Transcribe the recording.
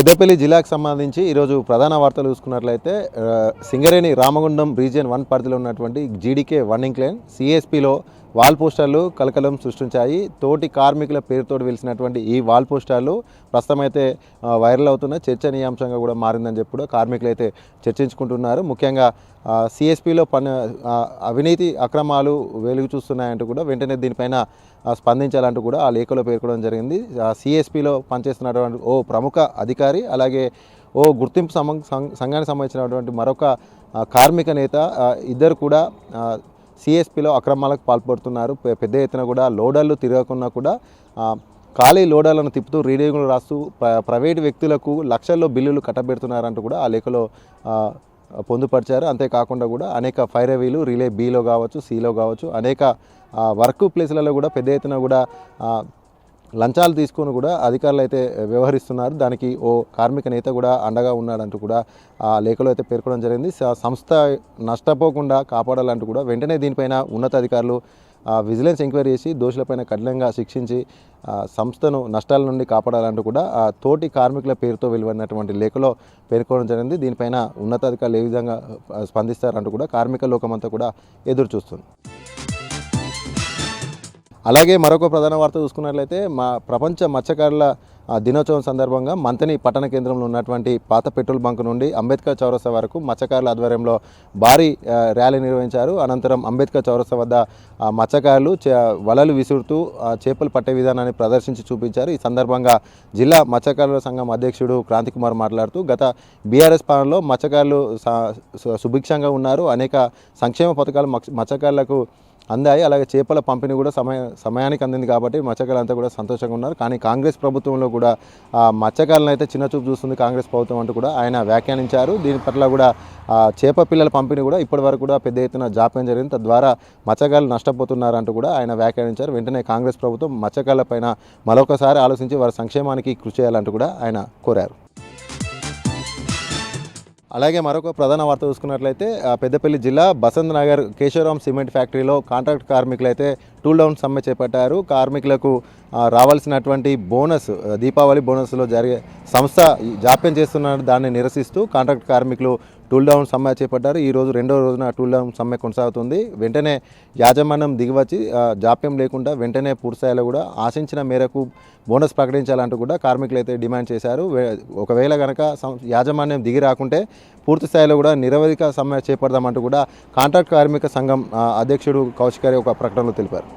పెద్దపల్లి జిల్లాకు సంబంధించి ఈరోజు ప్రధాన వార్తలు చూసుకున్నట్లయితే సింగరేణి రామగుండం రీజియన్ 1 పరిధిలో ఉన్నటువంటి జీడీకే 1 ఇంక్లైన్ సిఎస్పిలో వాల్ పోస్టర్లు కలకలం సృష్టించాయి. తోటి కార్మికుల పేరుతో వెలిసినటువంటి ఈ వాల్ పోస్టర్లు ప్రస్తుతం అయితే వైరల్ అవుతున్న చర్చనీయాంశంగా కూడా మారిందని చెప్పి కూడా కార్మికులు అయితే చర్చించుకుంటున్నారు. ముఖ్యంగా సిఎస్పిలో అవినీతి అక్రమాలు వెలుగు చూస్తున్నాయంటూ కూడా వెంటనే దీనిపైన స్పందించాలంటూ కూడా ఆ లేఖలో పేర్కొనడం జరిగింది. సిఎస్పిలో పనిచేస్తున్నటువంటి ఓ ప్రముఖ అధికారి, అలాగే ఓ గుర్తింపు సంఘానికి సంబంధించినటువంటి మరొక కార్మిక నేత ఇద్దరు కూడా సిఎస్పిలో అక్రమాలకు పాల్పడుతున్నారు. పెద్ద ఎత్తున కూడా లోడర్లు తిరగకుండా కూడా ఖాళీ లోడర్లను తిప్పుతూ రీడింగులు రాస్తూ ప్రైవేటు వ్యక్తులకు లక్షల్లో బిల్లులు కట్టబెడుతున్నారంటూ కూడా ఆ లేఖలో పొందుపరిచారు. అంతేకాకుండా కూడా అనేక ఫైరవీలు రిలే బిలో కావచ్చు, సిలో కావచ్చు, అనేక వర్క్ ప్లేస్లలో కూడా పెద్ద ఎత్తున కూడా లంచాలు తీసుకొని కూడా అధికారులు అయితే వ్యవహరిస్తున్నారు. దానికి ఓ కార్మిక నేత కూడా అండగా ఉన్నాడంటూ కూడా ఆ లేఖలో అయితే పేర్కొనడం జరిగింది. సంస్థ నష్టపోకుండా కాపాడాలంటూ కూడా వెంటనే దీనిపైన ఉన్నతాధికారులు విజిలెన్స్ ఎంక్వైరీ చేసి దోషులపైన కఠినంగా శిక్షించి సంస్థను నష్టాల నుండి కాపాడాలంటూ కూడా తోటి కార్మికుల పేరుతో వెలువడినటువంటి లేఖలో పేర్కొనడం జరిగింది. దీనిపైన ఉన్నతాధికారులు ఏ విధంగా స్పందిస్తారంటూ కూడా కార్మిక లోకమంతా కూడా ఎదురు చూస్తుంది. అలాగే మరొక ప్రధాన వార్త చూసుకున్నట్లయితే ప్రపంచ మత్స్యకారుల దినోత్సవం సందర్భంగా మంతని పట్టణ కేంద్రంలో ఉన్నటువంటి పాత పెట్రోల్ బంక్ నుండి అంబేద్కర్ చౌరస్తా వరకు మత్స్యకారుల ఆధ్వర్యంలో భారీ ర్యాలీ నిర్వహించారు. అనంతరం అంబేద్కర్ చౌరస్తా వద్ద మత్స్యకారులు వలలు విసురుతూ చేపలు పట్టే విధానాన్ని ప్రదర్శించి చూపించారు. ఈ సందర్భంగా జిల్లా మత్స్యకారుల సంఘం అధ్యక్షుడు క్రాంతికుమార్ మాట్లాడుతూ గత బీఆర్ఎస్ పాలనలో మత్స్యకారులు సుభిక్షంగా ఉన్నారు, అనేక సంక్షేమ పథకాలు మత్స్యకారులకు అందాయి, అలాగే చేపల పంపిణీ కూడా సమయానికి అందింది కాబట్టి మత్స్యకారులంతా కూడా సంతోషంగా ఉన్నారు. కానీ కాంగ్రెస్ ప్రభుత్వంలో కూడా మత్స్యకారులను అయితే చిన్నచూపు చూస్తుంది కాంగ్రెస్ ప్రభుత్వం అంటూ కూడా ఆయన వ్యాఖ్యానించారు. దీని పట్ల కూడా చేప పిల్లల పంపిణీ కూడా ఇప్పటివరకు కూడా పెద్ద ఎత్తున జాప్యం జరిగింది, తద్వారా మత్స్యకారులు నష్టపోతున్నారంటూ కూడా ఆయన వ్యాఖ్యానించారు. వెంటనే కాంగ్రెస్ ప్రభుత్వం మత్స్యకారులపైన మరొకసారి ఆలోచించి వారి సంక్షేమానికి కృషి చేయాలంటూ కూడా ఆయన కోరారు. అలాగే మరొక ప్రధాన వార్త చూసుకున్నట్లయితే పెద్దపల్లి జిల్లా బసంత్ నగర్ కేశవరామ్ సిమెంట్ ఫ్యాక్టరీలో కాంట్రాక్ట్ కార్మికులు అయితే టూల్ డౌన్ సమ్మె చేపట్టారు. కార్మికులకు రావాల్సినటువంటి బోనస్, దీపావళి బోనస్లో జరిగే సంస్థ జాప్యం చేస్తున్న దాన్ని నిరసిస్తూ కాంట్రాక్ట్ కార్మికులు టూల్ డౌన్ సమ్మె చేపట్టారు. ఈరోజు రెండో రోజున టూల్ డౌన్ సమ్మె కొనసాగుతుంది. వెంటనే యాజమాన్యం దిగివచ్చి జాప్యం లేకుండా వెంటనే పూర్తిస్థాయిలో కూడా ఆశించిన మేరకు బోనస్ ప్రకటించాలంటూ కూడా కార్మికులు అయితే డిమాండ్ చేశారు. ఒకవేళ కనుక యాజమాన్యం దిగి రాకుంటే పూర్తి స్థాయిలో కూడా నిరవధిక సమ్మె చేపడదామంటూ కూడా కాంట్రాక్ట్ కార్మిక సంఘం అధ్యక్షుడు కౌశిక్ గారి ఒక ప్రకటనలో తెలిపారు.